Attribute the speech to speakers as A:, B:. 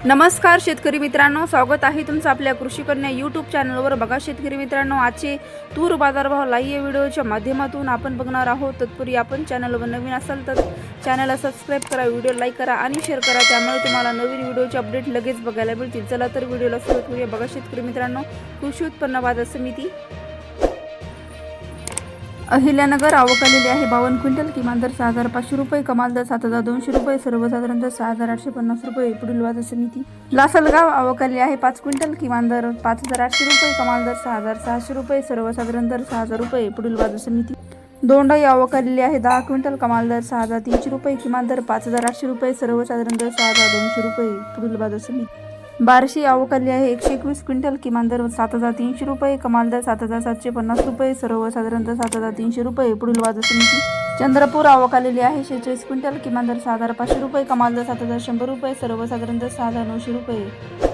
A: नमस्कार शेतकरी मित्रांनो, स्वागत आहे तुमचं आपल्या कृषी कन्या यूट्यूब चॅनलवर। बघा शेतकरी मित्रांनो, आजचे तूर बाजारभाव लाईव्ह व्हिडिओच्या माध्यमातून आपण बघणार आहोत। तत्पूर्वी आपण चॅनलवर नवीन असाल तर चॅनलला सबस्क्राईब करा, व्हिडिओ लाईक करा आणि शेअर करा, त्यामुळे तुम्हाला नवीन व्हिडिओचे अपडेट लगेच बघायला मिळतील। चला तर व्हिडिओला सुरुवात करूया। बघा शेतकरी मित्रांनो, कृषी उत्पन्न बाजार समिती अहिल्यानगर आवक आलेली आहे 52 क्विंटल, किमान दर 6500 रुपये, कमाल दर 7200 रुपये, सर्वसाधारण दर 6850 रुपये। पुढील बाजार समिती लासलगाव आवक आली आहे 5 क्विंटल, किमान दर 5800 रुपये, कमाल दर 6600 रुपये, सर्वसाधारण दर 6000 रुपये। पुढील बाजार समिती दोंडाई आवक आलेली आहे 10 क्विंटल, कमाल दर 6300 रुपये, किमान दर 5800 रुपये, सर्वसाधारण दर 6200 रुपये। पुढील बाजार समिती बार्शी आवक आली आहे 121 क्विंटल, किमान दर 7300 रुपये, कमाल दर 7750 रुपये, सर्वसाधारण दर 7300 रुपये। पुढील बाजार समिती चंद्रपूर आवक आलेली आहे 46 क्विंटल, किमान दर 6500 रुपये, कमाल दर 7100 रुपये, सर्वसाधारण दर 6900 रुपये।